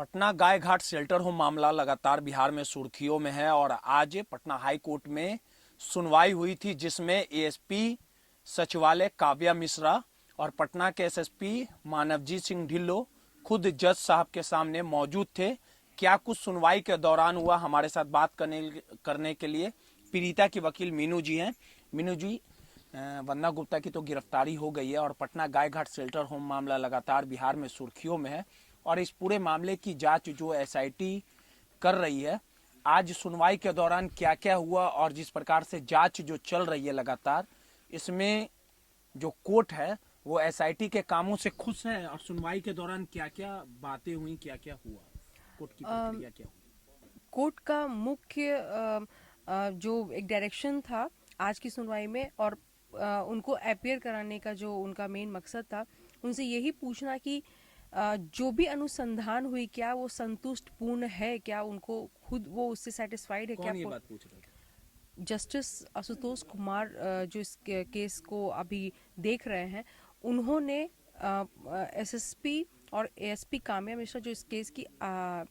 पटना गाय घाट shelter home मामला लगातार बिहार में सुर्खियों में है और आज पटना हाई कोर्ट में सुनवाई हुई थी जिसमें एएसपी सचिवालय काव्या मिश्रा और पटना के एसएसपी मानवजीत सिंह ढिल्लों खुद जज साहब के सामने मौजूद थे। क्या कुछ सुनवाई के दौरान हुआ, हमारे साथ बात करने के लिए पीड़िता की वकील मीनू जी हैं। मीनू जी, वंदना गुप्ता की तो गिरफ्तारी हो गई है और पटना गाय घाट शेल्टर होम मामला लगातार बिहार में सुर्खियों में है और इस पूरे मामले की जांच जो एसआईटी कर रही है, आज सुनवाई के दौरान क्या क्या हुआ और जिस प्रकार से जांच जो चल रही है लगातार, इसमें जो कोर्ट है वो एसआईटी के कामों से खुश है और सुनवाई के दौरान क्या क्या बातें हुई, क्या क्या हुआ, कोर्ट की प्रक्रिया क्या हुई। कोर्ट का मुख्य जो एक डायरेक्शन था आज की सुनवाई में और उनको अपियर कराने का जो उनका मेन मकसद था, उनसे यही पूछना कि जो भी अनुसंधान हुई क्या वो संतुष्टपूर्ण है, क्या उनको खुद वो उससे सेटिस्फाइड है। कौन क्या ये बात पूछ रहा था? जस्टिस आशुतोष कुमार जो इस केस को अभी देख रहे हैं, उन्होंने एसएसपी और एएसपी काम्या मिश्रा जो इस केस की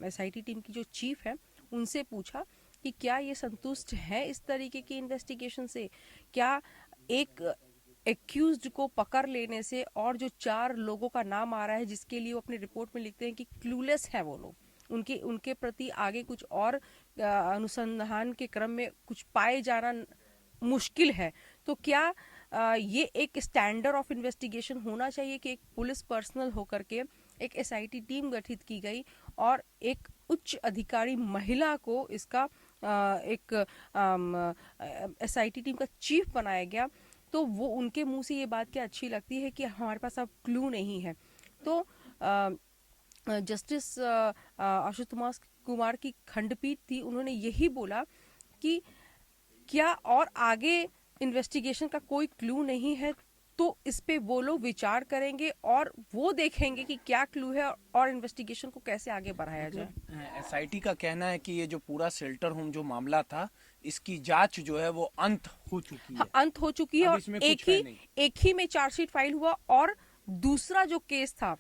एसआईटी टीम की जो चीफ है, उनसे पूछा कि क्या ये संतुष्ट है इस तरीके की इन्वेस्टिगेशन से। क्या एक एक्यूज्ड को पकड़ लेने से और जो 4 लोगों का नाम आ रहा है जिसके लिए वो अपनी रिपोर्ट में लिखते हैं कि क्लूलेस है वो लोग, उनके प्रति आगे कुछ और अनुसंधान के क्रम में कुछ पाए जाना मुश्किल है, तो क्या ये एक स्टैंडर्ड ऑफ इन्वेस्टिगेशन होना चाहिए कि एक पुलिस पर्सनल होकर के एक एसआईटी टीम गठित की गई और एक उच्च अधिकारी महिला को इसका एक एसआईटी टीम का चीफ बनाया गया। तो वो उनके मुंह से ये बात क्या अच्छी लगती है कि हमारे पास अब क्लू नहीं है। तो जस्टिस आशुतोष कुमार की खंडपीठ थी, उन्होंने यही बोला कि क्या और आगे इन्वेस्टिगेशन का कोई क्लू नहीं है तो इस पे वो लोग विचार करेंगे और वो देखेंगे कि क्या क्लू है और इन्वेस्टिगेशन को कैसे आगे बढ़ाया जाए। एसआईटी का कहना है कि ये जो पूरा शेल्टर होम जो मामला था, इसकी जांच जो है वो अंत हो चुकी है। हाँ, अंत हो चुकी है अब और इसमें कुछ है नहीं। एक ही में चार्जशीट फाइल हुआ और दूसरा जो केस था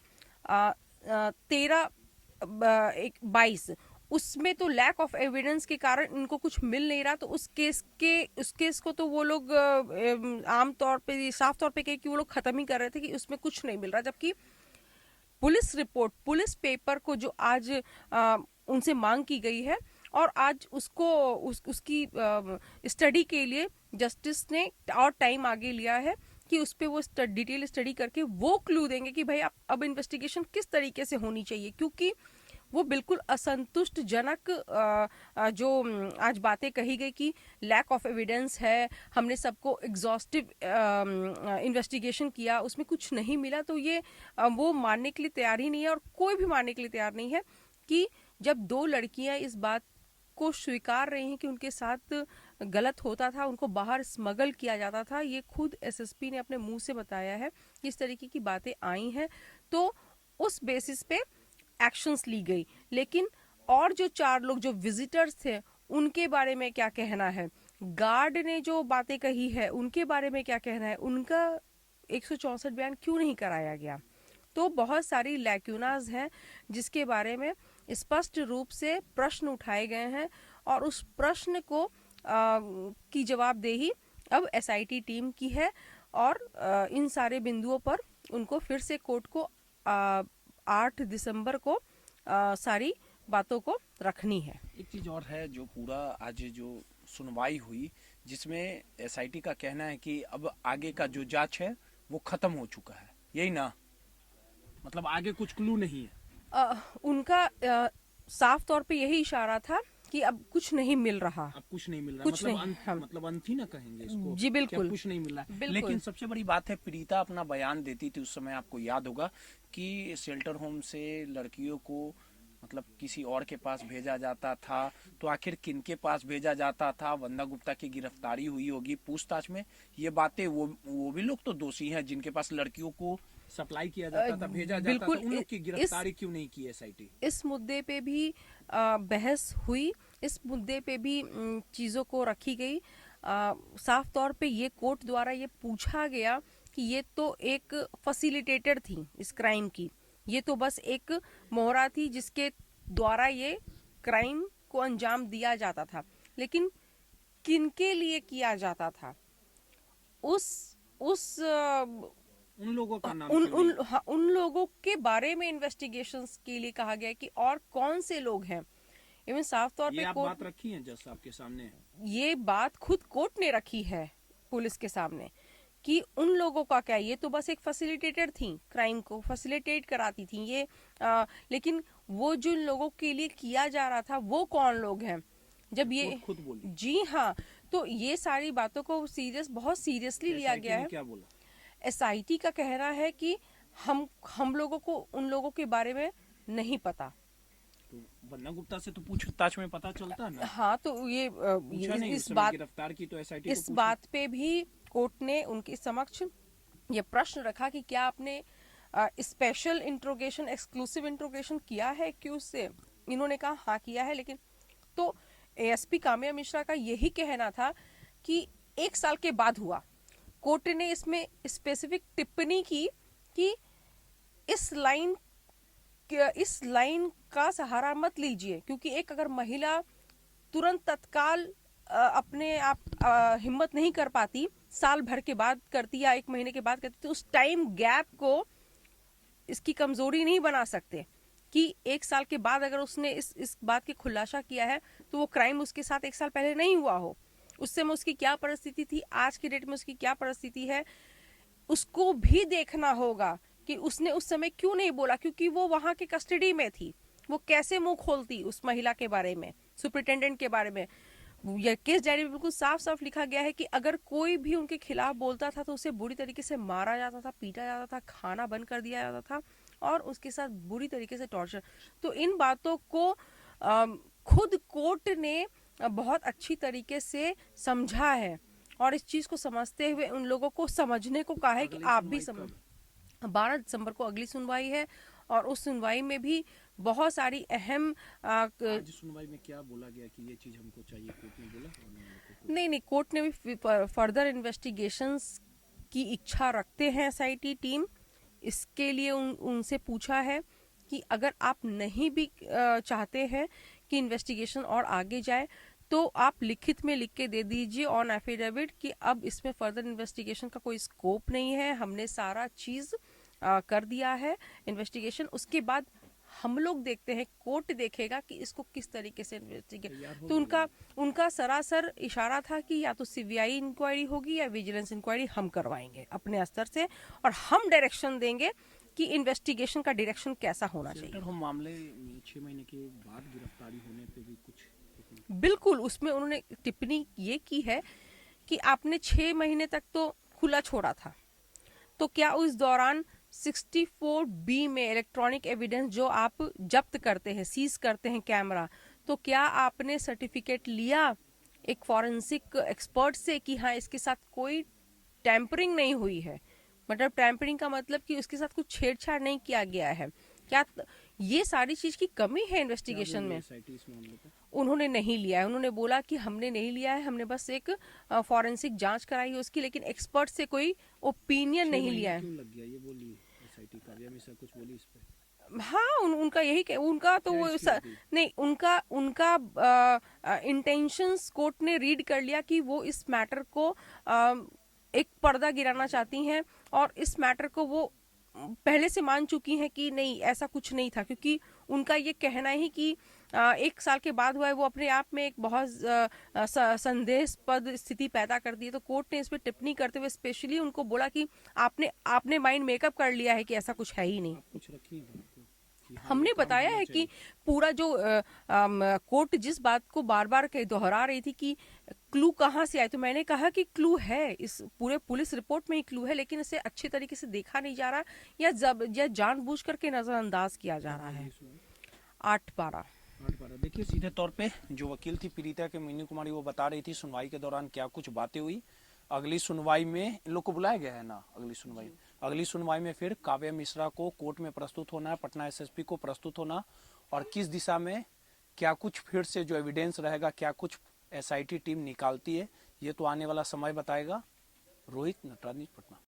13/22, उसमें तो लैक ऑफ एविडेंस के कारण इनको कुछ मिल नहीं रहा, तो उस केस को तो वो लोग आम तौर पे साफ तौर पे कहे कि वो लोग खत्म ही कर रहे थे कि उसमें कुछ नहीं मिल रहा, जबकि पुलिस रिपोर्ट, पुलिस पेपर को जो आज उनसे मांग की गई है और आज उसकी स्टडी के लिए जस्टिस ने और टाइम आगे लिया है कि उस पे वो डिटेल स्टडी करके वो क्लू देंगे कि भाई अब इन्वेस्टिगेशन किस तरीके से होनी चाहिए, क्योंकि वो बिल्कुल असंतुष्टजनक जो आज बातें कही गई कि लैक ऑफ एविडेंस है, हमने सबको एग्जॉस्टिव इन्वेस्टिगेशन किया, उसमें कुछ नहीं मिला, तो ये वो मानने के लिए तैयार ही नहीं है और कोई भी मानने के लिए तैयार नहीं है कि जब 2 लड़कियां इस बात को स्वीकार रही हैं कि उनके साथ गलत होता था, उनको बाहर स्मगल किया जाता था, ये खुद एसएसपी ने अपने मुंह से बताया है कि इस तरीके की बातें आई हैं, तो उस बेसिस पे एक्शंस ली गई। लेकिन और जो 4 लोग जो विजिटर्स थे उनके बारे में क्या कहना है, गार्ड ने जो बातें कही है उनके बारे में क्या कहना है, उनका 164 बयान क्यों नहीं कराया गया। तो बहुत सारी लैक्यूनाज हैं जिसके बारे में स्पष्ट रूप से प्रश्न उठाए गए हैं और उस प्रश्न को की जवाबदेही अब एसआईटी टीम की है और इन सारे बिंदुओं पर उनको फिर से कोर्ट को 8 दिसंबर को सारी बातों को रखनी है। एक चीज और है, जो पूरा आज जो सुनवाई हुई जिसमें एसआईटी का कहना है कि अब आगे का जो जांच है वो खत्म हो चुका है, यही ना, मतलब आगे कुछ क्लू नहीं है। उनका साफ तौर पे यही इशारा था कि अब कुछ नहीं मिल रहा, अब कुछ नहीं मिल रहा, कुछ मतलब नहीं, मतलब अंत ही ना कहेंगे इसको। जी बिल्कुल, कुछ नहीं मिल रहा है। बिल्कुल। लेकिन सबसे बड़ी बात है, पीड़िता अपना बयान देती थी उस समय, आपको याद होगा कि शेल्टर होम से लड़कियों को मतलब किसी और के पास भेजा जाता था, तो आखिर किनके पास भेजा जाता था। वंदना गुप्ता की गिरफ्तारी हुई होगी, पूछताछ में ये बातें, वो भी लोग तो दोषी हैं जिनके पास लड़कियों को सप्लाई किया जाता था, भेजा जाता था, उन लोग की गिरफ्तारी क्यों नहीं की एसआईटी। इस मुद्दे पे भी बहस हुई, इस मुद्दे पे भी चीजों को रखी गई। साफ तौर पे ये कोर्ट द्वारा ये पूछा गया कि ये तो एक फैसिलिटेटर थी इस क्राइम की, ये तो बस एक मोहरा थी जिसके द्वारा ये क्राइम को अंजाम दिया जाता था, लेकिन किनके लिए किया जाता था, उस उन लोगों का नाम उन क्यों उन नहीं? हाँ, उन लोगों के बारे में इन्वेस्टिगेशंस के लिए कहा गया है कि और कौन से लोग हैं। इवन साफ तौर ये पे आप कोर्ट बात रखी है जज साहब के सामने? ये बात खुद कोर्ट ने रखी है पुलिस के सामने कि उन लोगों का क्या, ये तो बस एक फैसिलिटेटर थी, क्राइम को फैसिलिटेट कराती थी ये, लेकिन वो जिन लोगों के लिए किया जा रहा था वो कौन लोग हैं, जब ये कोर्ट खुद बोली। जी हाँ, तो ये सारी बातों को बहुत सीरियसली लिया SIT गया ने है। क्या बोला? एसआईटी का कहना है कि हम लोगों को उन लोगों के बारे में नहीं पता। तो वन्ना गुप्ता से तो पूछताछ में पता चलता है ना। हाँ, तो ये पूछा नहीं, उस इस समय बात गिरफ्तार की तो SIT को इस पूछा। बात पे भी कोर्ट ने उनके समक्ष ये प्रश्न रखा कि क्या आपने स्पेशल इंट्रोगेशन, एक्सक्लूसिव इंट्रोगेशन किया है क्यों से। इन्होंने कहा हाँ किया है, लेकिन तो एएसपी काम्या मिश्रा का यही कहना था कि 1 साल के बाद हुआ। कोर्ट ने इसमें स्पेसिफिक टिप्पणी की कि इस लाइन का सहारा मत लीजिए, क्योंकि एक अगर महिला तुरंत तत्काल अपने आप हिम्मत नहीं कर पाती, साल भर के बाद करती या 1 महीने के बाद करती, तो उस टाइम गैप को इसकी कमजोरी नहीं बना सकते कि 1 साल के बाद अगर उसने इस बात की खुलासा किया है तो वो क्राइम उसके साथ 1 साल पहले नहीं हुआ हो। उस समय उसकी क्या परिस्थिति थी, आज की डेट में उसकी क्या परिस्थिति है, उसको भी देखना होगा कि उसने उस समय क्यों नहीं बोला, क्योंकि वो वहां के कस्टडी में थी। वो कैसे मुंह खोलती उस महिला के बारे में, सुपरिटेंडेंट के बारे में। यह केस डायरी में बिल्कुल साफ साफ लिखा गया है कि अगर कोई भी उनके खिलाफ बोलता था तो उसे बुरी तरीके से मारा जाता था, पीटा जाता था, खाना बंद कर दिया जाता था और उसके साथ बुरी तरीके से टॉर्चर। तो इन बातों को खुद कोर्ट ने बहुत अच्छी तरीके से समझा है और इस चीज को समझते हुए उन लोगों को समझने को कहा है कि आप भी समझ। 12 दिसंबर को अगली सुनवाई है और उस सुनवाई में भी बहुत सारी अहम आज सुनवाई में क्या बोला गया कि ये चीज हमको चाहिए, कोर्ट ने बोला? नहीं, कोर्ट ने भी फर्दर इन्वेस्टिगेशंस की इच्छा रखते हैं एसआईटी टीम। इसके लिए उनसे पूछा है कि अगर आप नहीं भी चाहते हैं कि इन्वेस्टिगेशन और आगे जाए तो आप लिखित में लिख के दे दीजिए ऑन एफिडेविट कि अब इसमें फर्दर इन्वेस्टिगेशन का कोई स्कोप नहीं है, हमने सारा चीज कर दिया है इन्वेस्टिगेशन। उसके बाद हम लोग देखते हैं, कोर्ट देखेगा कि इसको किस तरीके से इन्वेस्टिगेट। तो उनका सरासर इशारा था कि या तो सीबीआई इंक्वायरी होगी या विजिलेंस इंक्वायरी हम करवाएंगे अपने स्तर से और हम डायरेक्शन देंगे कि इन्वेस्टिगेशन का डायरेक्शन कैसा होना चाहिए। हम मामले में 6 महीने के बाद गिरफ्तारी होने पे भी कुछ बिल्कुल, उसमें उन्होंने टिप्पणी ये की है कि आपने 6 महीने तक तो खुला छोड़ा था, तो क्या उस दौरान 64B में इलेक्ट्रॉनिक एविडेंस जो आप जब्त करते हैं, सीज करते हैं कैमरा, तो क्या आपने सर्टिफिकेट लिया एक फॉरेंसिक एक्सपर्ट से कि हाँ इसके साथ कोई टैंपरिंग नहीं हुई है। मतलब टैंपरिंग का मतलब कि उसके साथ कुछ छेड़छाड़ नहीं किया गया है क्या। ये सारी चीज की कमी है इन्वेस्टिगेशन में। उन्होंने नहीं लिया है, उन्होंने बोला कि हमने नहीं लिया है, हमने बस एक फॉरेंसिक जांच कराई है उसकी, लेकिन एक्सपर्ट से कोई ओपिनियन नहीं लिया है। क्यों लग गया ये बोली SIT काव्या मिश्रा कुछ बोली इस पे? हाँ, उनका यही उनका तो वो नहीं, उनका इंटेंशंस कोर्ट ने रीड कर लिया कि वो इस मैटर को एक पर्दा गिराना चाहती हैं और इस मैटर को वो पहले से मान चुकी हैं कि नहीं ऐसा कुछ नहीं था, क्योंकि उनका ये कहना ही कि 1 साल के बाद हुआ है वो अपने आप में एक बहुत संदेहास्पद स्थिति पैदा कर दी है। तो कोर्ट ने इस पर टिप्पणी करते हुए स्पेशली उनको बोला कि आपने माइंड मेकअप कर लिया है कि ऐसा कुछ है ही नहीं। कुछ रखी हमने बताया है कि पूरा जो कोर्ट जिस बात को बार बार दोहरा रही थी कि क्लू कहाँ से आए, तो मैंने कहा कि क्लू है, इस पूरे पुलिस रिपोर्ट में ही क्लू है, लेकिन इसे अच्छे तरीके से देखा नहीं जा रहा या जानबूझ करके नजरअंदाज किया जा रहा है। 8/12 देखिए सीधे तौर पे जो वकील थी पीड़िता के मीनू कुमारी, वो बता रही थी सुनवाई के दौरान क्या कुछ बातें हुई। अगली सुनवाई में इन लोग को बुलाया गया है ना, अगली सुनवाई में फिर काव्या मिश्रा को कोर्ट में प्रस्तुत होना है, पटना SSP को प्रस्तुत होना, और किस दिशा में क्या कुछ फिर से जो एविडेंस रहेगा, क्या कुछ SIT टीम निकालती है, ये तो आने वाला समय बताएगा। रोहित, नटराज न्यूज़, पटना।